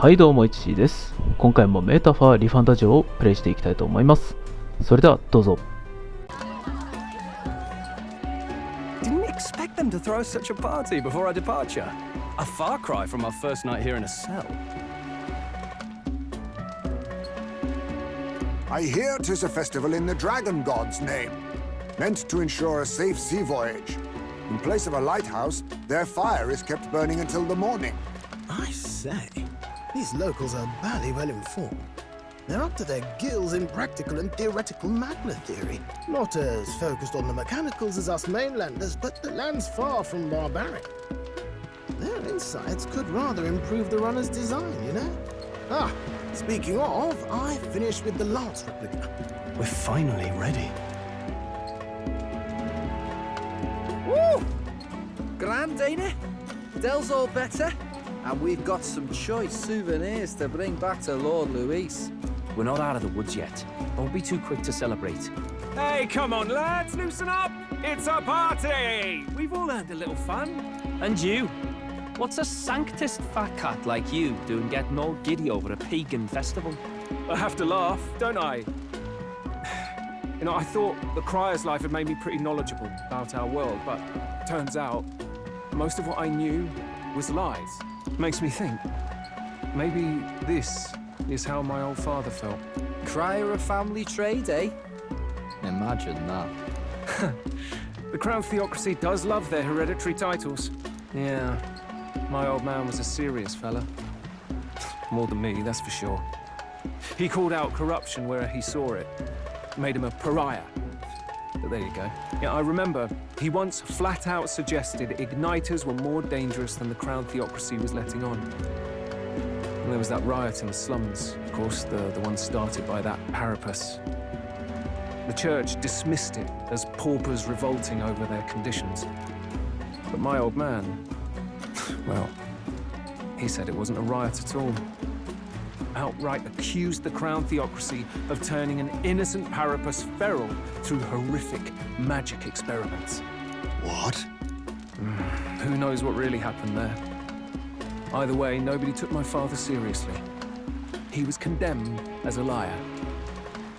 はいどうも、いちしです。今回もメタファーリファンタジオをプレイしていきたいと思います。それではどうぞ。Didn't expect them to throw such a party before our departure. A far cry from our first night here in a cell. I hear 'tis a festival in the Dragon God's name, meant to ensure a safe sea voyage. In place of a lighthouse, their fire is kept burning until the morning. I say, these locals are barely well informed. They're up to their gills in practical and theoretical magna theory. Not as focused on the mechanicals as us mainlanders, but the land's far from barbaric. Their insights could rather improve the runner's design, you know? Ah, speaking of, I finished with the lance replica. We're finally ready. Woo! Grand, ain't it? Dell's all better, and we've got some choice souvenirs to bring back to Lord Luis. We're not out of the woods yet. Don't be too quick to celebrate. Hey, come on, lads, loosen up! It's a party! We've all earned a little fun. And you? What's a sanctist fat cat like you doing getting all giddy over a pagan festival? I have to laugh, don't I? You know, I thought the Crier's life had made me pretty knowledgeable about our world, but turns out most of what I knew was lies. Makes me think, maybe this is how my old father felt. Crier a family trade, eh? Imagine that. The Crown Theocracy does love their hereditary titles. Yeah, my old man was a serious fella. More than me, that's for sure. He called out corruption where he saw it. Made him a pariah. But there you go. Yeah, I remember he once flat out suggested igniters were more dangerous than the Crown Theocracy was letting on. And there was that riot in the slums, of course, the one started by that Parapus. The church dismissed it as paupers revolting over their conditions. But my old man, well, he said it wasn't a riot at all. Outright accused the Crown Theocracy of turning an innocent Parapus feral through horrific magic experiments. What? Who knows what really happened there? Either way, nobody took my father seriously. He was condemned as a liar,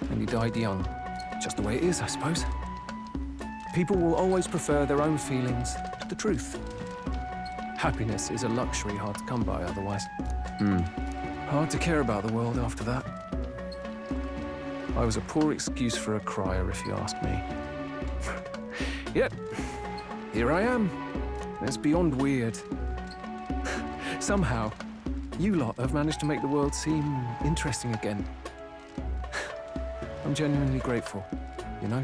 and he died young. Just the way it is, I suppose. People will always prefer their own feelings to the truth. Happiness is a luxury hard to come by otherwise. Hard to care about the world after that. I was a poor excuse for a crier, if you ask me. Yep, here I am. It's beyond weird. Somehow, you lot have managed to make the world seem interesting again. I'm genuinely grateful, you know?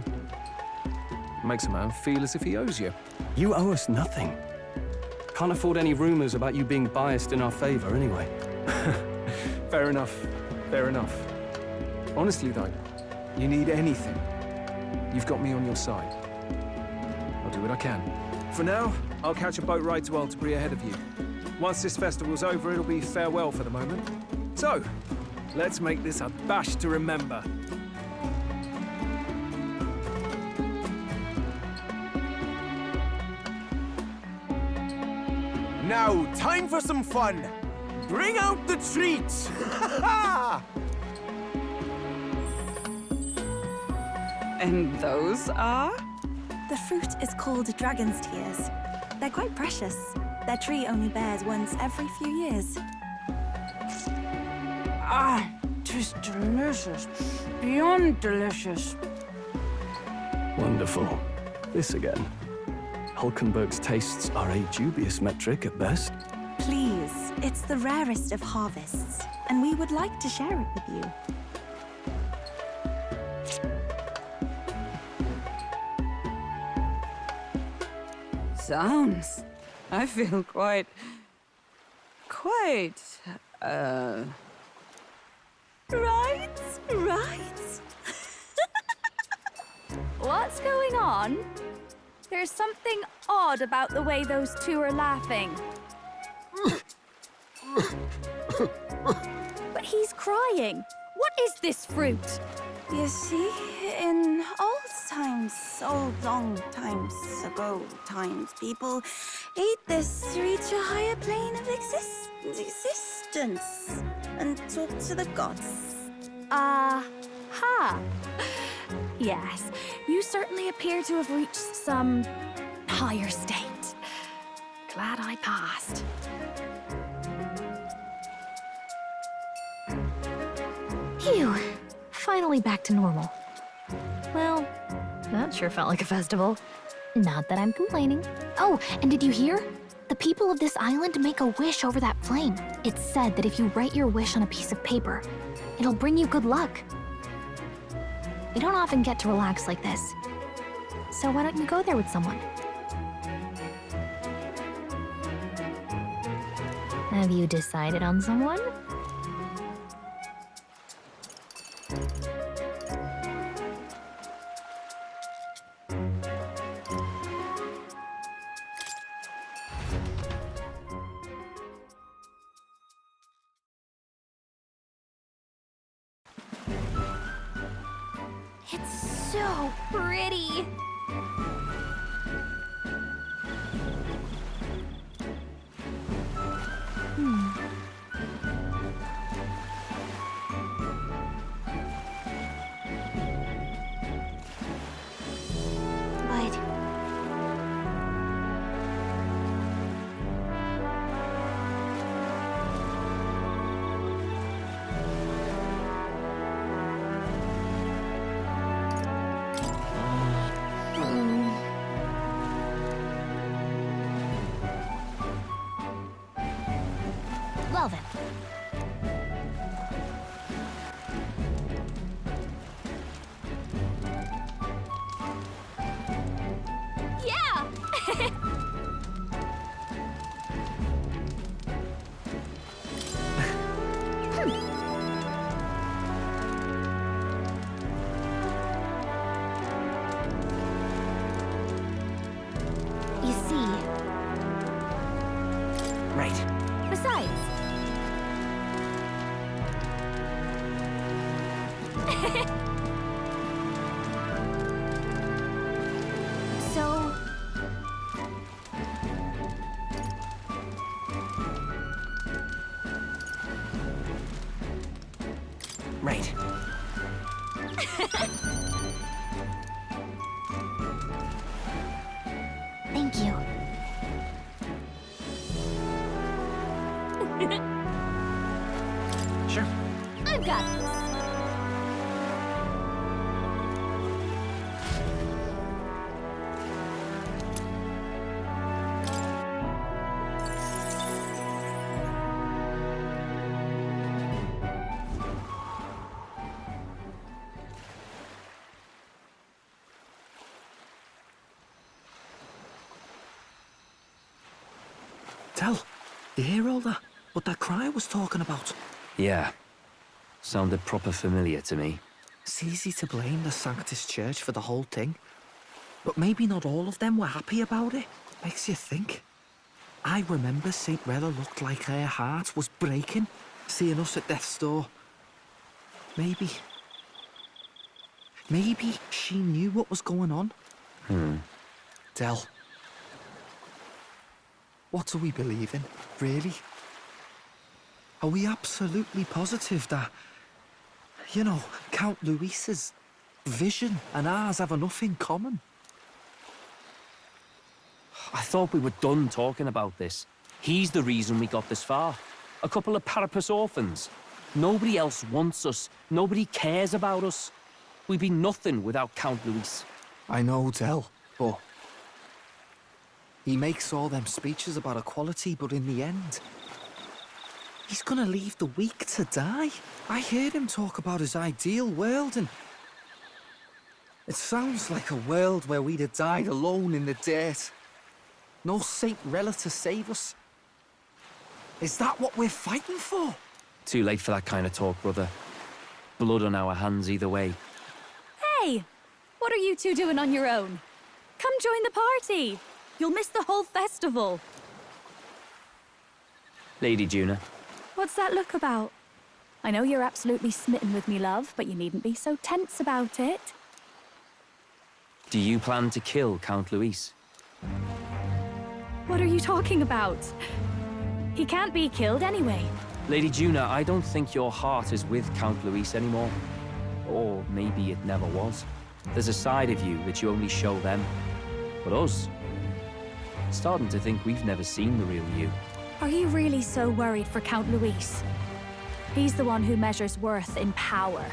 Makes a man feel as if he owes you. You owe us nothing. Can't afford any rumors about you being biased in our favor anyway. Fair enough, fair enough. Honestly though, you need anything, you've got me on your side. I'll do what I can. For now, I'll catch a boat ride to Altabri ahead of you. Once this festival's over, it'll be farewell for the moment. So, let's make this a bash to remember. Now, time for some fun! Bring out the treats! And those are? The fruit is called dragon's tears. They're quite precious. Their tree only bears once every few years. Ah, 'tis delicious. Beyond delicious. Wonderful. This again. Hulkenberg's tastes are a dubious metric at best. Please, it's the rarest of harvests, and we would like to share it with you. Sounds. I feel quite... Right. What's going on? There's something odd about the way those two are laughing. But he's crying. What is this fruit? You see, in long times ago, people ate this to reach a higher plane of existence. and talk to the gods. Ha! Yes, you certainly appear to have reached some higher state. Glad I passed. Phew. Finally back to normal. Well, that sure felt like a festival. Not that I'm complaining. Oh, and did you hear? The people of this island make a wish over that flame. It's said that if you write your wish on a piece of paper, it'll bring you good luck. We don't often get to relax like this. So why don't you go there with someone? Have you decided on someone? It's so pretty. But well then. Yeah! You see, Right. besides, so Right. thank you. Sure. I've got this. Tell, you hear all that? What that cry was talking about? Yeah. Sounded proper familiar to me. It's easy to blame the Sanctus Church for the whole thing. But maybe not all of them were happy about it. Makes you think. I remember St. Rella looked like her heart was breaking, seeing us at death's door. Maybe she knew what was going on. Del, what do we believe in, really? Are we absolutely positive that, you know, Count Luis's vision and ours have enough in common? I thought we were done talking about this. He's the reason we got this far. A couple of parapus orphans. Nobody else wants us. Nobody cares about us. We'd be nothing without Count Luis. I know, Del, but he makes all them speeches about equality, but in the end, he's gonna leave the weak to die. I heard him talk about his ideal world, and it sounds like a world where we'd have died alone in the dirt. No Saint Rella to save us. Is that what we're fighting for? Too late for that kind of talk, brother. Blood on our hands either way. Hey! What are you two doing on your own? Come join the party! You'll miss the whole festival. Lady Juna. What's that look about? I know you're absolutely smitten with me, love, but you needn't be so tense about it. Do you plan to kill Count Luis? What are you talking about? He can't be killed anyway. Lady Juna, I don't think your heart is with Count Luis anymore. Or maybe it never was. There's a side of you that you only show them. But us, starting to think we've never seen the real you. Are you really so worried for Count Luis? He's the one who measures worth in power.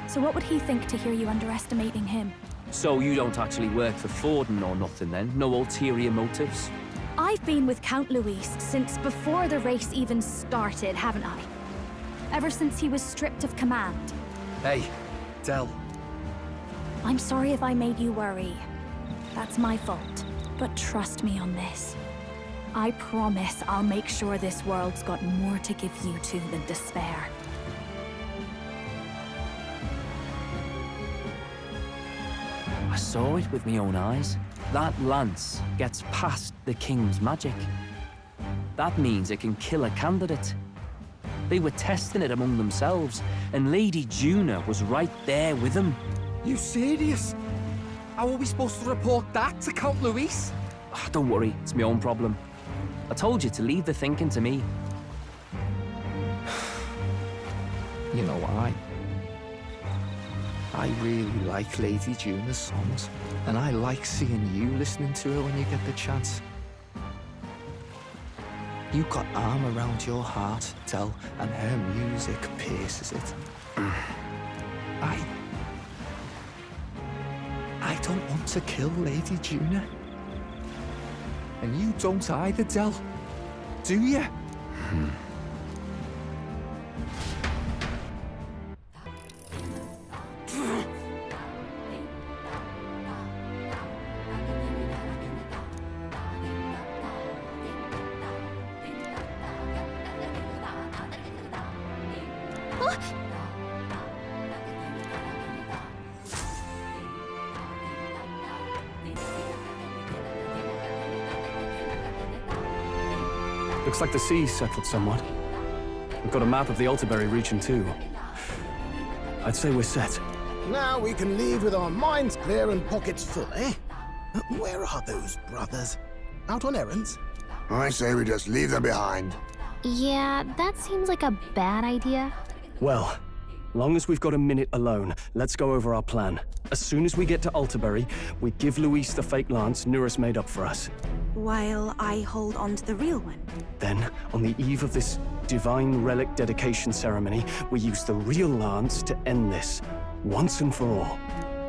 So what would he think to hear you underestimating him? So you don't actually work for Forden or nothing then? No ulterior motives? I've been with Count Luis since before the race even started, haven't I? Ever since he was stripped of command. Hey, Del. I'm sorry if I made you worry. That's my fault. But trust me on this. I promise I'll make sure this world's got more to give you two than despair. I saw it with my own eyes. That lance gets past the king's magic. That means it can kill a candidate. They were testing it among themselves, and Lady Juna was right there with them. You serious? How are we supposed to report that to Count Luis? Don't worry, it's my own problem. I told you to leave the thinking to me. You know why? I really like Lady Juna's songs, and I like seeing you listening to her when you get the chance. You got arm around your heart, Del, and her music pierces it. I don't want to kill Lady Juna. And you don't either, Del. Do you? Looks like the sea's settled somewhat. We've got a map of the Altaberry region too. I'd say we're set. Now we can leave with our minds clear and pockets full, eh? Where are those brothers? Out on errands? I say we just leave them behind. Yeah, that seems like a bad idea. Well, long as we've got a minute alone, let's go over our plan. As soon as we get to Altaberry, we give Luis the fake lance Nuris made up for us. While I hold on to the real one. Then, on the eve of this divine relic dedication ceremony, we use the real lance to end this, once and for all.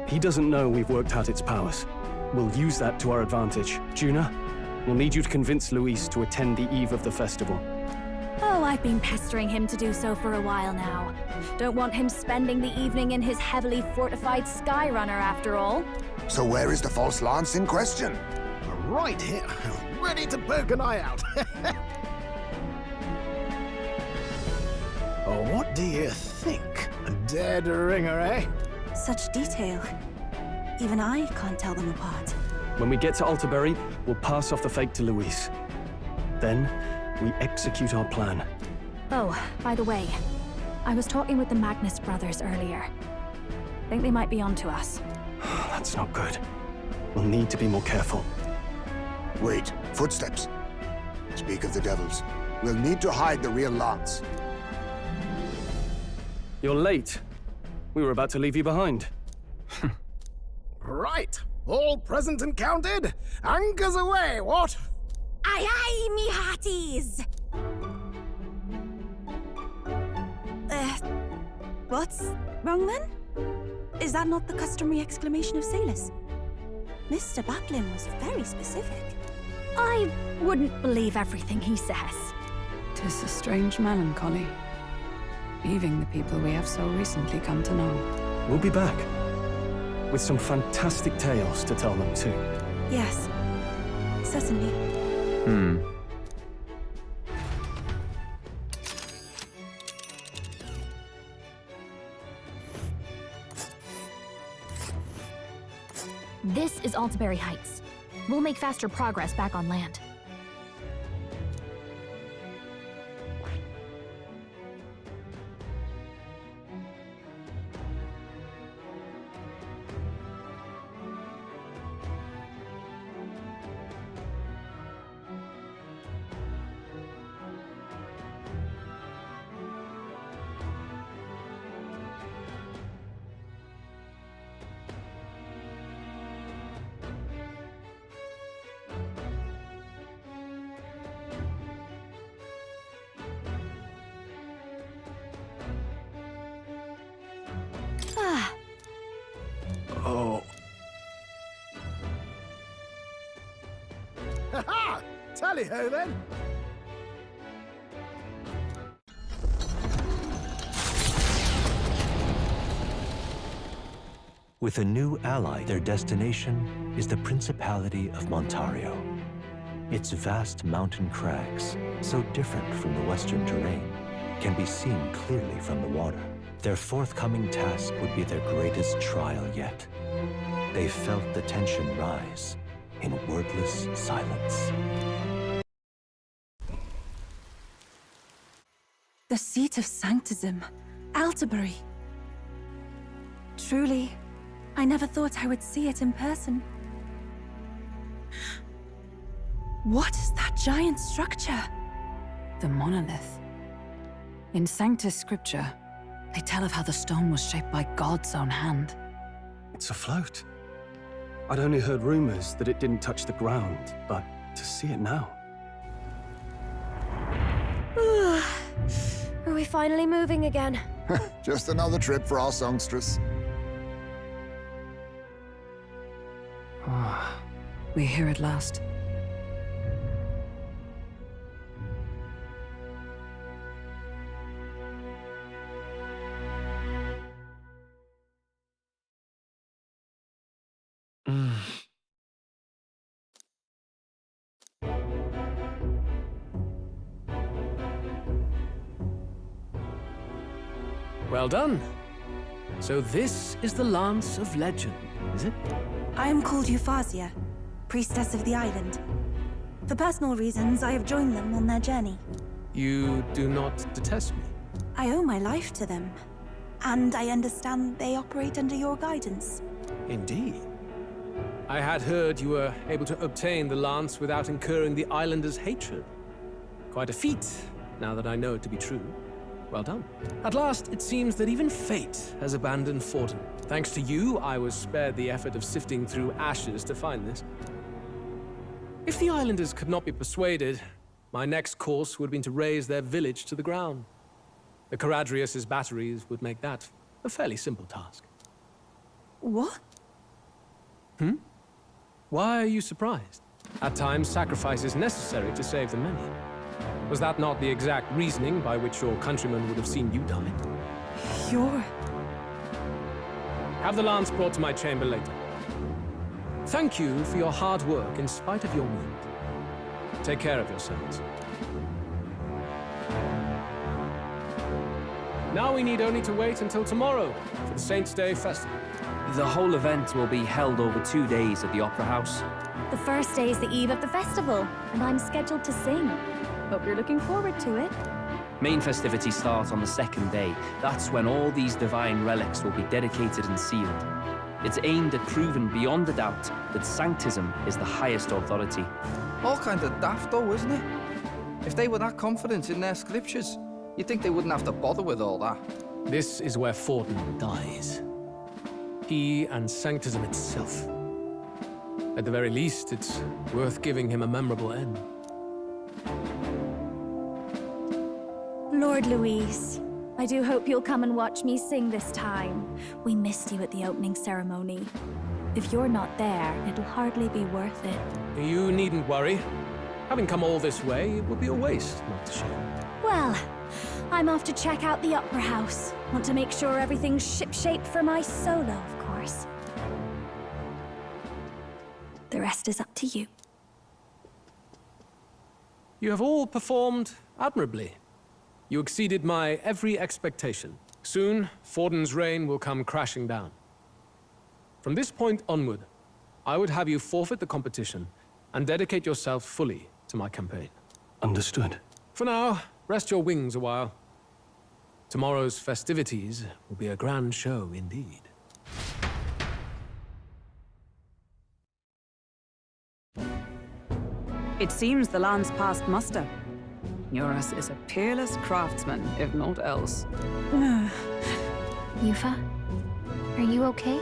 He doesn't know we've worked out its powers. We'll use that to our advantage. Juna, we'll need you to convince Luis to attend the eve of the festival. Oh, I've been pestering him to do so for a while now. Don't want him spending the evening in his heavily fortified Skyrunner after all. So where is the false lance in question? Right here, ready to poke an eye out. Oh, what do you think? A dead ringer, eh? Such detail. Even I can't tell them apart. When we get to Altaberry, we'll pass off the fake to Luis. Then, we execute our plan. Oh, by the way, I was talking with the Magnus brothers earlier. Think they might be onto us. That's not good. We'll need to be more careful. Wait, footsteps. Speak of the devils. We'll need to hide the real lance. You're late. We were about to leave you behind. Right, all present and counted. Anchors away, what? Aye, aye, me hearties! What's wrong then? Is that not the customary exclamation of sailors? Mr. Butlin was very specific. I wouldn't believe everything he says. 'Tis a strange melancholy, leaving the people we have so recently come to know. We'll be back. With some fantastic tales to tell them too. Yes, certainly. This is Altaberry Heights. We'll make faster progress back on land. Ha-ha! Tally-ho, then! With a new ally, their destination is the Principality of Montario. Its vast mountain crags, so different from the western terrain, can be seen clearly from the water. Their forthcoming task would be their greatest trial yet. They felt the tension rise in wordless silence. The seat of sanctism, Alterbury. Truly, I never thought I would see it in person. What is that giant structure? The monolith. In Sanctus Scripture, they tell of how the stone was shaped by God's own hand. It's afloat. I'd only heard rumors that it didn't touch the ground, but to see it now. Are we finally moving again? Just another trip for our songstress. We're here at last. Well done. So this is the Lance of Legend, is it? I am called Euphrasia, priestess of the island. For personal reasons, I have joined them on their journey. You do not detest me? I owe my life to them, and I understand they operate under your guidance. Indeed. I had heard you were able to obtain the lance without incurring the islanders' hatred. Quite a feat, now that I know it to be true. Well done. At last, it seems that even fate has abandoned Forden. Thanks to you, I was spared the effort of sifting through ashes to find this. If the islanders could not be persuaded, my next course would have been to raze their village to the ground. The Caradrius' batteries would make that a fairly simple task. What? Why are you surprised? At times, sacrifice is necessary to save the many. Was that not the exact reasoning by which your countrymen would have seen you die? You're... Have the lance brought to my chamber later. Thank you for your hard work in spite of your wound. Take care of yourselves. Now we need only to wait until tomorrow for the Saints' Day Festival. The whole event will be held over 2 days at the Opera House. The first day is the eve of the festival, and I'm scheduled to sing. Hope you're looking forward to it. Main festivities start on the second day. That's when all these divine relics will be dedicated and sealed. It's aimed at proving beyond a doubt that Sanctism is the highest authority. All kind of daft though, isn't it? If they were that confident in their scriptures, you'd think they wouldn't have to bother with all that. This is where Forden dies. He and Sanctism itself. At the very least, it's worth giving him a memorable end. Lord Louise, I do hope you'll come and watch me sing this time. We missed you at the opening ceremony. If you're not there, it'll hardly be worth it. You needn't worry. Having come all this way, it would be a waste not to show. Well, I'm off to check out the Opera House. Want to make sure everything's shipshape for my solo, of course. The rest is up to you. You have all performed admirably. You exceeded my every expectation. Soon, Forden's reign will come crashing down. From this point onward, I would have you forfeit the competition and dedicate yourself fully to my campaign. Understood. For now, rest your wings a while. Tomorrow's festivities will be a grand show indeed. It seems the land's passed muster. Eurus is a peerless craftsman, if not else. Yufa, are you okay?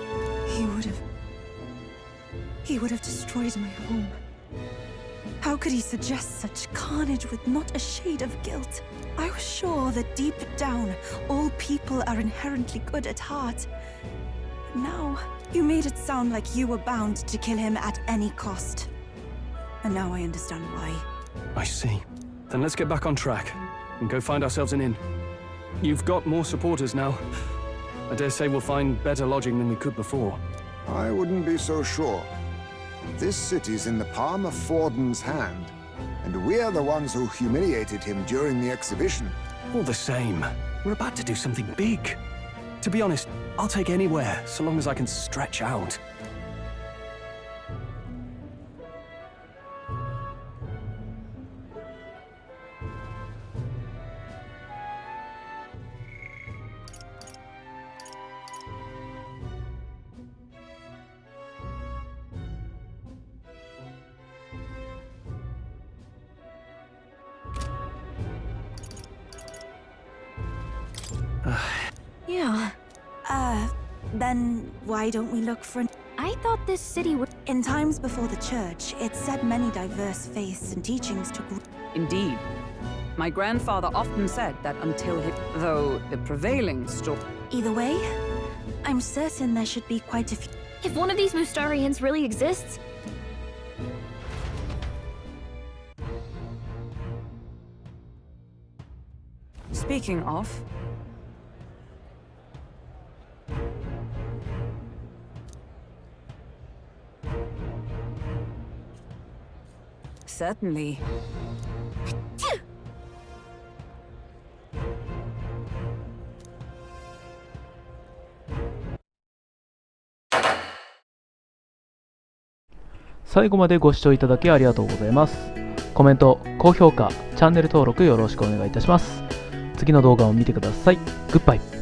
He would have destroyed my home. How could he suggest such carnage with not a shade of guilt? I was sure that deep down, all people are inherently good at heart. Now, you made it sound like you were bound to kill him at any cost. And now I understand why. I see. Then let's get back on track and go find ourselves an inn. You've got more supporters now. I dare say we'll find better lodging than we could before. I wouldn't be so sure. This city's in the palm of Forden's hand, and we're the ones who humiliated him during the exhibition. All the same, we're about to do something big. To be honest, I'll take anywhere, so long as I can stretch out. Yeah. Then why don't we look for... I thought this city would... In times before the church, it said many diverse faiths and teachings took... Indeed. My grandfather often said that until he... Though the prevailing story... Either way, I'm certain there should be quite a few... If one of these Mustarians really exists... Speaking of... Certainly.最後までご視聴いただきありがとうございます。コメント、高評価、チャンネル登録よろしくお願いいたします。次の動画を見てください。グッバイ。